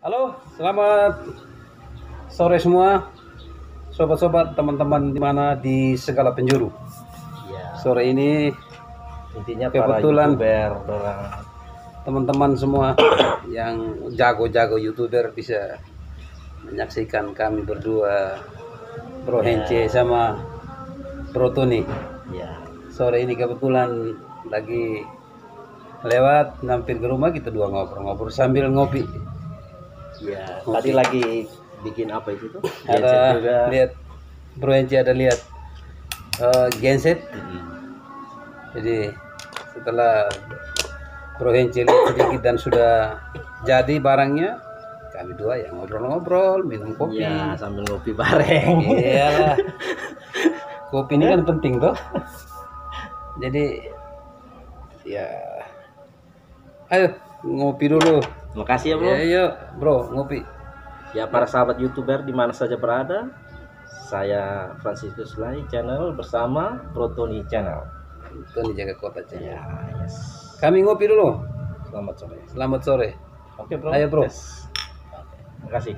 Halo, selamat sore semua, sobat-sobat, teman-teman di mana di segala penjuru. Ya, Sore ini intinya kebetulan para YouTuber orang teman-teman semua yang jago-jago YouTuber bisa menyaksikan kami berdua, Bro Ya. Hence sama Bro Tony. ya Sore ini kebetulan lagi lewat mampir ke rumah, kita dua ngobrol-ngobrol sambil ngopi. ya Oke. tadi lagi bikin apa itu tuh? Ada Genset juga. lihat Bro Hence ada lihat genset. Jadi setelah Bro Hence lihat sedikit dan sudah jadi barangnya, kami dua yang ngobrol-ngobrol, minum kopi. Ya, sambil ngopi bareng. Iyalah, kopi ini kan penting toh. Jadi ya, ayo ngopi dulu. Makasih ya, Bro. Ya, yuk Bro ngopi. Ya, para sahabat YouTuber di mana saja berada. Saya Franciscus Lai channel bersama Bro Tony channel. Tony jaga kota aja. Ya, yes. Kami ngopi dulu. Selamat sore. Selamat sore. Oke, Bro. Ayo, Bro. Yes. Makasih.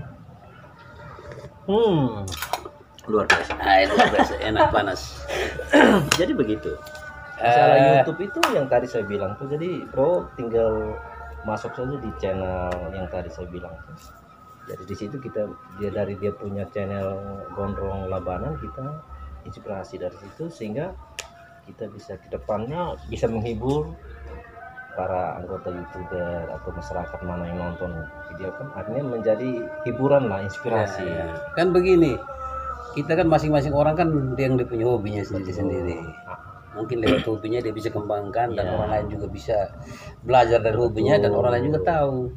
Luar biasa. Ayo, biasa enak panas. Jadi begitu. Masalah Eh, YouTube itu yang tadi saya bilang tuh, jadi bro tinggal masuk saja di channel yang tadi saya bilang tuh. Jadi di situ dia punya channel Gondrong Labanan, kita inspirasi dari situ sehingga kita bisa ke depannya bisa menghibur para anggota YouTuber atau masyarakat mana yang nonton video kan, artinya menjadi hiburan lah, inspirasi. Ya. Kan begini, kita kan masing-masing orang kan dia yang dia punya hobinya sendiri-sendiri. Mungkin lewat hobinya dia bisa kembangkan dan Ya. orang lain juga bisa belajar dari hobinya dan orang lain juga tahu.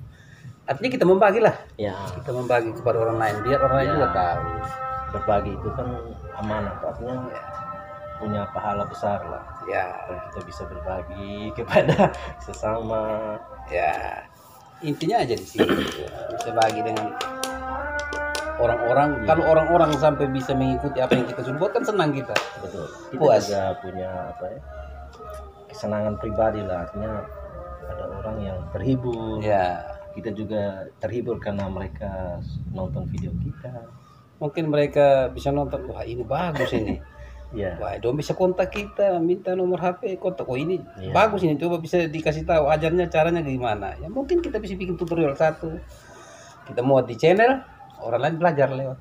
Artinya kita membagi lah, Ya, kita membagi kepada orang lain biar orang lain Ya. juga tahu. berbagi itu kan amanah, artinya punya pahala besar lah Ya, kalau kita bisa berbagi kepada sesama. ya intinya aja di sini bisa bagi dengan orang-orang. Kalau orang-orang sampai bisa mengikuti apa yang kita sudah buat kan senang kita. Betul, kita Puas. juga punya apa ya, kesenangan pribadi lah, artinya ada orang yang terhibur, Ya, kita juga terhibur karena mereka nonton video kita. mungkin mereka bisa nonton, wah ini bagus ini. Ya, Wah, dong bisa kontak kita, minta nomor HP, kontak. Oh ini Iya. bagus ini, coba bisa dikasih tahu ajarnya caranya gimana. Ya mungkin kita bisa bikin tutorial satu. Kita muat di channel, orang lain belajar lewat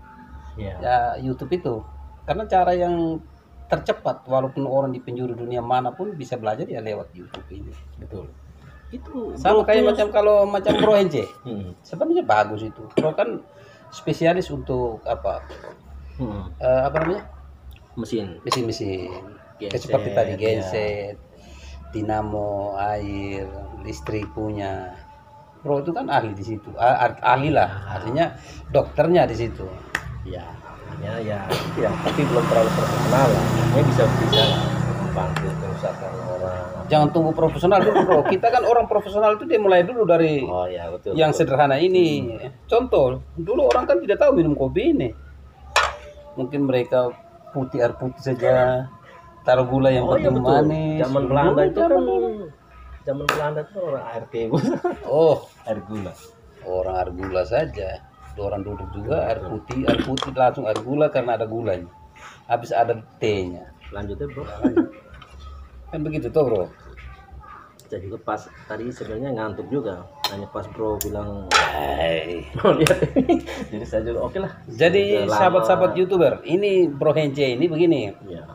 ya, ya YouTube itu. Karena cara yang tercepat, walaupun orang di penjuru dunia manapun bisa belajar ya lewat YouTube ini. betul. Itu Sama Bro, kayak kalau macam Bro Hence. Hmm, Sebenarnya bagus itu. Bro kan spesialis untuk apa? Apa namanya? mesin Mesin-mesin. Genset, Seperti tadi ya. genset, dinamo, air, listrik punya. Bro itu kan ahli di situ. Ahli lah, artinya dokternya di situ. ya, ya, tapi belum terlalu profesional lah, ini bisa lah bantu kerusakan orang. Jangan tunggu profesional dulu, Bro. Kita kan orang profesional itu dia mulai dulu dari Oh ya, betul, yang betul. sederhana ini. Contoh, dulu orang kan tidak tahu minum kopi ini. Mungkin mereka air putih saja, taruh gula yang Oh iya, penting betul. manis. Zaman Belanda Dulu itu kan, zaman dulu. zaman Belanda itu orang air teh, Oh, air gula. orang air gula saja. Orang duduk juga air putih langsung air gula karena ada gulanya. Habis ada tehnya. Lanjutnya bro, Kan begitu tuh, Bro. saya juga pas tadi sebenarnya ngantuk juga, hanya pas bro bilang Hai. mau lihat ini, jadi saya juga oke lah. Jadi Sudah lama. sahabat-sahabat YouTuber, ini Bro Hence ini begini. Ya,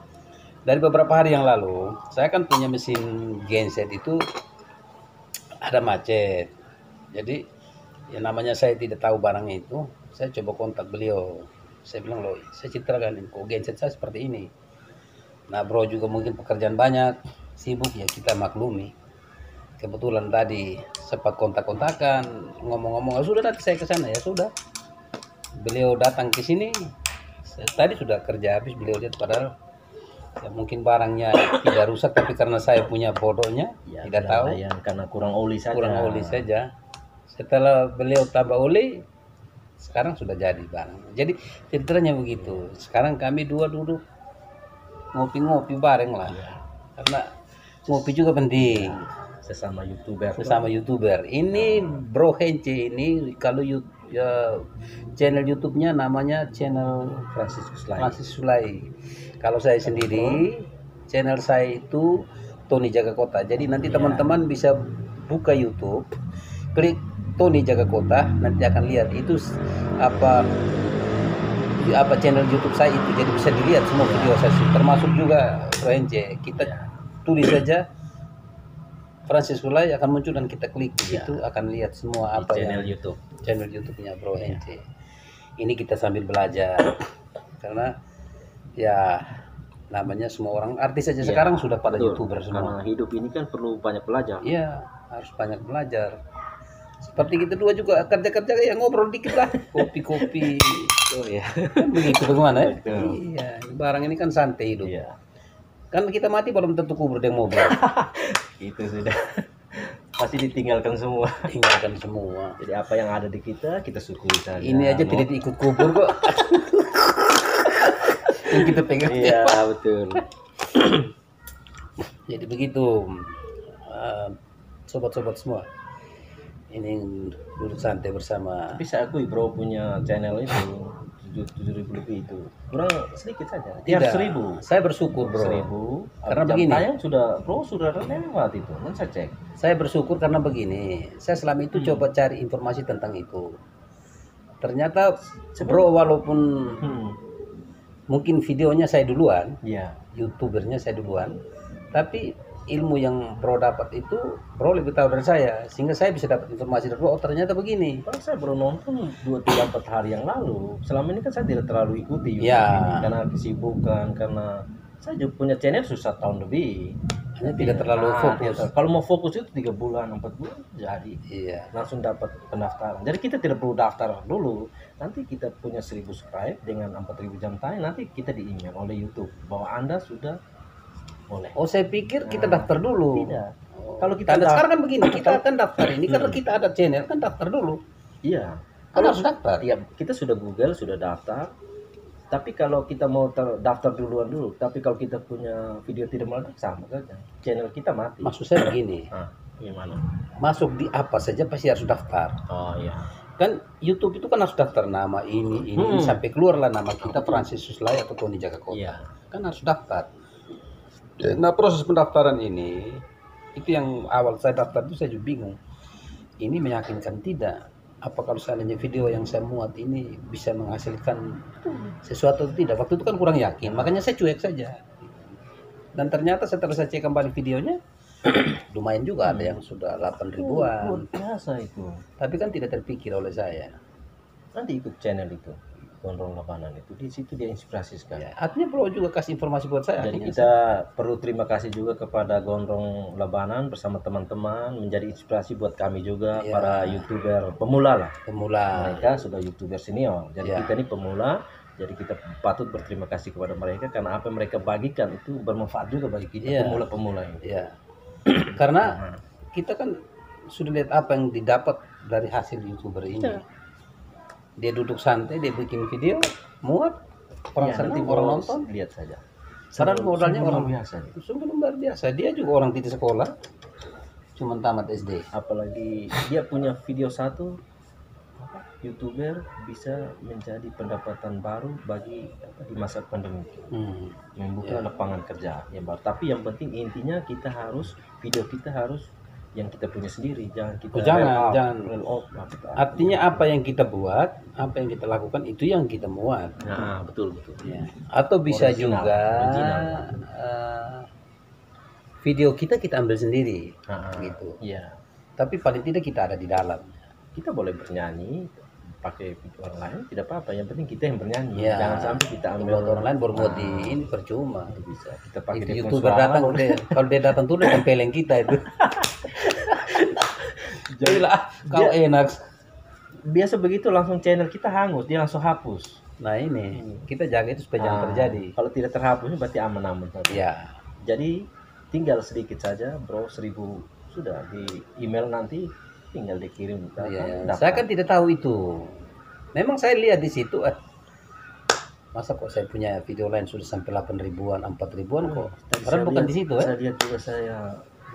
Dari beberapa hari yang lalu, saya kan punya mesin genset itu ada macet. Jadi ya namanya saya tidak tahu barangnya itu, saya coba kontak beliau. Saya bilang, loh, saya ceritakan kok genset saya seperti ini. Nah, Bro juga mungkin pekerjaan banyak, sibuk ya kita maklumi. Kebetulan tadi sempat kontak-kontakan, ngomong-ngomong, sudah nanti saya ke sana ya sudah. Beliau datang ke sini, tadi sudah kerja habis, beliau lihat padahal ya mungkin barangnya tidak rusak, tapi karena saya punya bodohnya ya, tidak tahu, yang karena kurang oli saja. kurang oli saja. Setelah beliau tambah oli, sekarang sudah jadi barang. Jadi ceritanya begitu. Sekarang kami dua duduk ngopi-ngopi bareng lah, karena ngopi juga penting. Sesama YouTuber. Sesama YouTuber. Ini Bro Hence ini kalau Ya, channel YouTube-nya namanya channel Franciscus Lai. Francis Sulai. Kalau saya sendiri, channel saya itu Tony Jaga Kota. Jadi nanti Iya. teman-teman bisa buka YouTube, klik Tony Jaga Kota, nanti akan lihat itu apa channel YouTube saya itu. Jadi bisa dilihat semua video saya, termasuk juga Bro NC. Kita tulis saja Francis Sulai akan muncul dan kita klik di Iya. situ akan lihat semua Di apa channel yang YouTube. channel YouTube-nya Bro Iya. NC. Ini kita sambil belajar karena ya namanya semua orang artis saja Iya, sekarang sudah pada betul. YouTuber Karena semua. hidup ini kan perlu banyak belajar. Iya, harus banyak belajar. Seperti kita dua juga kerja-kerja ya ngobrol dikit lah, kopi-kopi. Oh ya. Kan begitu bagaimana ya? Betul. Iya, barang ini kan santai hidup. Iya. Kan kita mati belum tentu kubur dengan mobil. Itu sudah pasti ditinggalkan semua. Tinggalkan semua. Jadi apa yang ada di kita syukuri saja. Ini aja tidak ikut kubur kok. Yang kita pegang. Iya, betul. Jadi begitu, sobat-sobat semua. Ini duduk santai bersama. Tapi saya akui bro punya channel itu 7.000 lebih itu kurang sedikit saja. Dia Tidak, 1.000. saya bersyukur bro. 1.000. Karena Jam begini. tayang sudah lewat itu. Kan saya cek. Saya bersyukur karena begini. Saya selama itu coba cari informasi tentang itu. Ternyata bro walaupun mungkin videonya saya duluan, Iya. YouTubernya saya duluan, tapi ilmu yang bro dapat itu bro lebih tahu dari saya, sehingga saya bisa dapat informasi dari bro. Oh ternyata begini. Kalau saya baru nonton 2-3-4 hari yang lalu. Selama ini kan saya tidak terlalu ikuti YouTube Ya. ini karena kesibukan, karena saya juga punya channel susah tahun lebih. Hanya tidak terlalu fokus. Kalau mau fokus itu 3 bulan, 4 bulan jadi Iya. langsung dapat pendaftaran. Jadi kita tidak perlu daftar dulu. Nanti kita punya 1.000 subscribe dengan 4.000 jam tayang, nanti kita di-email oleh YouTube bahwa Anda sudah boleh. Oh saya pikir kita daftar dulu. Tidak. Oh. Kalau kita Tanda daftar- sekarang kan begini, kita akan daftar ini karena kita ada channel kan daftar dulu. Iya. Kan harus daftar. Ya, kita sudah Google, sudah daftar. Tapi kalau kita mau daftar duluan dulu, tapi kalau kita punya video tidak meledak sama saja. Channel kita mati. Maksud saya begini, Ah, gimana? masuk di apa saja pasti harus daftar. Oh iya. Kan YouTube itu kan harus daftar nama ini sampai keluarlah nama kita Francis Suslay atau Tony Jaga Kota. Iya. Kan harus daftar. Nah proses pendaftaran ini itu yang awal saya daftar itu saya juga bingung. Ini meyakinkan tidak? Apa kalau seandainya video yang saya muat ini bisa menghasilkan sesuatu atau tidak? Waktu itu kan kurang yakin, makanya saya cuek saja. Dan ternyata setelah saya cek kembali videonya, lumayan juga ada yang sudah 8 ribuan. Luar biasa itu. Tapi kan tidak terpikir oleh saya. Nanti ikut channel itu, Gondrong Labanan itu. Di situ dia inspirasi sekali. Ya, artinya bro juga kasih informasi buat saya. Jadi Akhirnya kita perlu terima kasih juga kepada Gondrong Labanan bersama teman-teman, menjadi inspirasi buat kami juga, Iya. para YouTuber pemula lah. pemula. Mereka sudah YouTuber senior. Jadi Iya. kita ini pemula, jadi kita patut berterima kasih kepada mereka karena apa yang mereka bagikan itu bermanfaat juga bagi kita Iya. pemula-pemula ini. Ya. Karena kita kan sudah lihat apa yang didapat dari hasil YouTuber ini. Iya. Dia duduk santai, dia bikin video, muat, orang Ya, senang, nanti orang bos, nonton. lihat saja. Padahal modalnya Sungguh orang luar biasa. sungguh luar biasa. Dia juga orang tidak sekolah, cuma tamat SD. Apalagi dia punya video satu, YouTuber bisa menjadi pendapatan baru bagi di masa pandemi. Hmm. Membuka lapangan kerja yang baru. Tapi yang penting intinya kita harus video kita harus yang kita punya sendiri, jangan kita Oh, jangan, reel out, jangan. reel out. Nah, kita- Artinya apa yang kita buat, apa yang kita lakukan itu yang kita muat. Nah, betul betul. Ya. Atau bisa Original, juga original. video kita ambil sendiri, Nah, gitu. iya. Tapi paling tidak kita ada di dalam. Kita boleh bernyanyi pakai video orang lain tidak apa-apa, yang penting kita yang bernyanyi. Ya. Jangan sampai kita ambil Buat orang lain berbuat di ini percuma. bisa kita pakai Itu dia YouTuber datang, kalau dia datang tuh dia tempeleng kita itu. Jadi lah, kau enak. biasa begitu langsung channel kita hangus, dia langsung hapus. Nah ini kita jaga itu supaya jangan terjadi. Kalau tidak terhapus berarti aman-aman saja. Ya, Jadi tinggal sedikit saja bro, 1.000 sudah di email nanti tinggal dikirim. ya. Dapat. Saya kan tidak tahu itu. Memang saya lihat di situ, masa kok saya punya video lain sudah sampai 8 ribuan, 4 ribuan kok. Padahal bukan di situ Saya lihat juga saya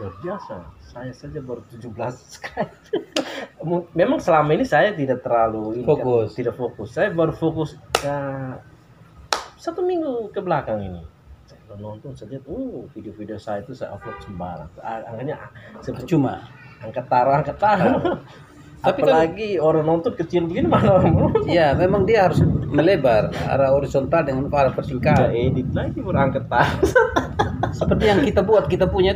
luar biasa. Saya saja baru 17 subscribe. Memang selama ini saya tidak terlalu ini kan, Fokus. tidak fokus. Saya baru fokus ya, 1 minggu ke belakang ini. Saya kalau nonton saya lihat, video-video saya itu saya upload sembarang. Angkanya seperti Cuma. angkat taruh. Tapi Apalagi orang nonton kecil begini mana orang mau? Ya, memang dia harus melebar arah horizontal dengan arah Kita vertikal. edit lagi berangkat taruh. Seperti yang kita buat, kita punya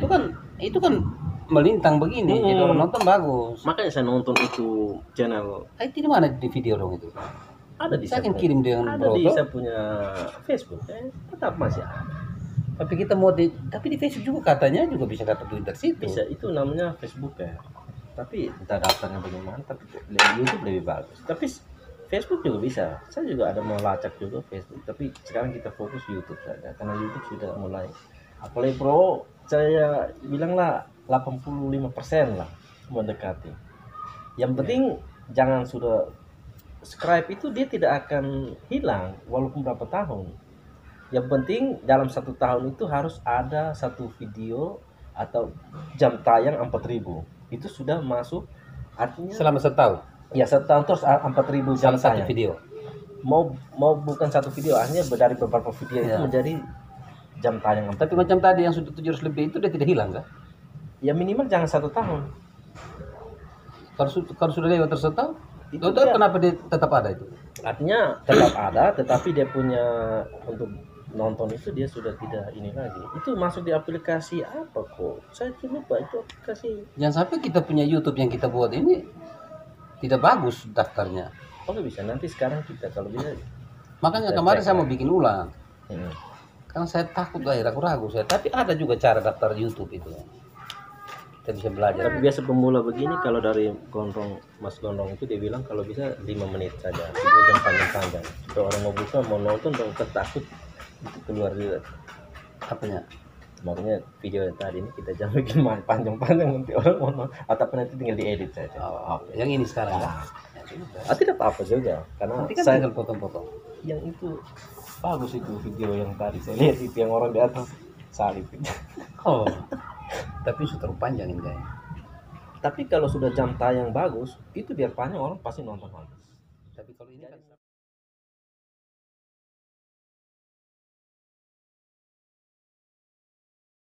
itu kan melintang begini, jadi orang nonton bagus. Makanya saya nonton itu channel Itu di mana di video dong itu? ada di Saya saya akan kirim dengan ada di foto. saya punya Facebook, tetap masih ada. Tapi kita mau tapi di Facebook juga katanya juga bisa dapat duit dari situ. Bisa, itu namanya Facebook ya. Tapi entah daftarnya bagaimana, tapi YouTube lebih bagus. Tapi Facebook juga bisa. Saya juga ada mau lacak juga Facebook, tapi sekarang kita fokus YouTube saja karena YouTube sudah mulai. Apalagi Pro, saya bilanglah 85% lah mendekati. Yang penting jangan sudah subscribe itu dia tidak akan hilang walaupun berapa tahun. Yang penting dalam 1 tahun itu harus ada satu video atau jam tayang 4.000. Itu sudah masuk, artinya Selama setahun. ya 1 tahun terus 4.000 jam Salah satu tayang. video. Mau bukan satu video, artinya dari beberapa video itu Ya. menjadi jam tayang 4.000. Tapi macam tadi yang sudah 700 lebih itu dia tidak hilang kan? Ya minimal jangan 1 tahun. Kalau sudah lewat setahun, Itu itu dia. kenapa dia tetap ada itu? Artinya tetap ada, tetapi dia punya untuk nonton itu dia sudah tidak ini lagi. Itu masuk di aplikasi apa kok? Saya lupa itu aplikasi. Jangan sampai kita punya YouTube yang kita buat ini tidak bagus daftarnya. Oh bisa nanti sekarang kita kalau bisa. Makanya Kita kemarin cek saya mau lagi. bikin ulang. Hmm. Karena saya takut lah, ragu-ragu saya. Tapi ada juga cara daftar YouTube itu. Kita bisa belajar. Tapi biasa pemula begini kalau dari Mas Gondrong itu dia bilang kalau bisa 5 menit saja. Video jam panjang-panjang. Supaya orang mau buka mau nonton dan takut itu keluar juga. Apanya? Makanya video yang tadi ini kita jangan bikin panjang-panjang nanti orang mau nonton. Atau nanti tinggal diedit saja. Oh, yang ini sekarang ya. Tidak apa-apa juga karena Nanti kan saya tinggal potong-potong. yang itu bagus itu video yang tadi saya lihat itu yang orang di atas salib. Oh, tapi sudah terlalu panjang ini kayaknya. Tapi kalau sudah jam tayang bagus itu biar panjang orang pasti nonton. Tapi kalau ini kan